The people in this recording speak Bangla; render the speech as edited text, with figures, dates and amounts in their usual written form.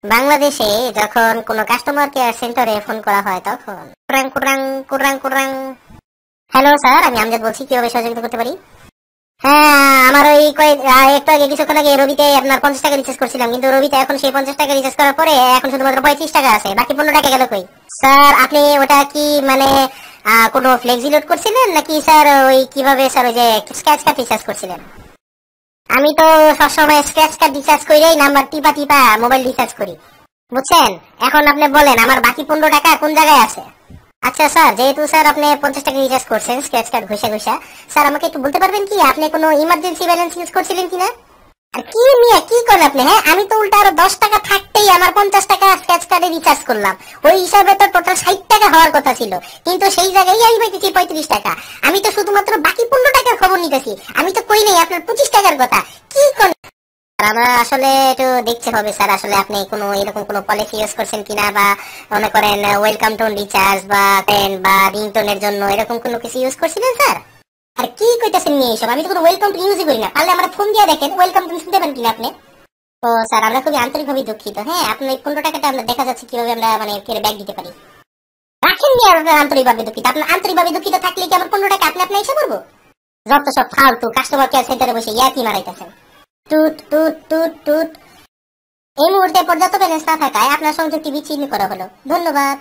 বাংলাদেশে যখন কোনো কাস্টমার কেয়ার সেন্টারে ফোন করা হয় তখন কুরাং কুরাং কুরাং কুরাং। হ্যালো স্যার, আমি আমজাদ বলছি, কিভাবে সহযোগিতা করতে পারি? হ্যাঁ, আমার ওই একটু আগে কিছুক্ষণ আগে রবিতে আপনার 50 টাকা রিচার্জ করছিলাম, কিন্তু রবিতে এখন সেই 50 টাকা রিচার্জ করার পরে এখন শুধুমাত্র 35 টাকা আছে, বাকি 15 টাকা গেল কই? স্যার আপনি ওটা কি মানে কোনো ফ্লেক্সি লোড করছিলেন নাকি স্যার ওই কিভাবে স্যার ওই যে স্ক্র্যাচ কার্ড রিচার্জ করছিলেন? আমি তো সবসময় স্ক্র্যাচ কার্ড রিচার্জ করেই নাম্বার টিপা টিপা মোবাইল রিচার্জ করি, বুঝছেন? এখন আপনি বলেন আমার বাকি 15 টাকা কোন জায়গায় আছে? আচ্ছা স্যার, যেহেতু স্যার আপনি 50 টাকা রিচার্জ করছেন স্ক্র্যাচ কার্ড ঘষা ঘষা, স্যার আমাকে একটু বলতে পারবেন কি আপনি কোনো ইমার্জেন্সি ব্যালেন্স ইউজ করছিলেন কিনা? আর কি মিয়া কি করেন আপনি? হ্যাঁ, আমি তো উল্টা আরো 10 টাকা থাকতেই আমার 50 টাকা স্ক্র্যাচ কার্ডে রিচার্জ করলাম। ওই হিসাবে তো টোটাল 60 টাকা হওয়ার কথা ছিল, কিন্তু সেই জায়গায় আমি পাইতেছি 35 টাকা। আমি তো শুধুমাত্র বাকি 15 টাকার খবর নিতেছি, আমি তো কই নাই আপনার 25 টাকার কথা। কি করেন? আমরা আসলে একটু দেখতে হবে স্যার, আসলে আপনি কোনো এরকম কোনো পলিসি ইউজ করছেন কিনা, বা মনে করেন ওয়েলকাম টোন রিচার্জ বা পেন বা রিংটোনের জন্য এরকম কোনো কিছু ইউজ করছিলেন স্যার? আর কি কইতাছেন নিয়ে এসব? আমি তো কোনো ওয়েলকাম টোন ইউজই করি না, পারলে আমার ফোন দিয়ে দেখেন ওয়েলকাম টোন শুনতে পারেন কিনা আপনি। ও স্যার, আমরা খুবই আন্তরিকভাবে দুঃখিত। হ্যাঁ, আপনার এই 15 টাকাটা আমরা দেখা যাচ্ছে কিভাবে আমরা মানে ফের ব্যাক দিতে পারি। রাখেন নিয়ে আপনার আন্তরিকভাবে দুঃখিত। আপনার আন্তরিকভাবে দুঃখিত থাকলে কি আমার 15 টাকা আপনি আপনি এসে করবো? যত সব ফালতু কাস্টমার কেয়ার সেন্টারে বসে ইয়াকি মারাইতেছেন। টুট টুট টুট টুট। এই মুহূর্তে পর্যাপ্ত ব্যালেন্স না থাকায় আপনার সংযোগটি বিচ্ছিন্ন করা হলো। ধন্যবাদ।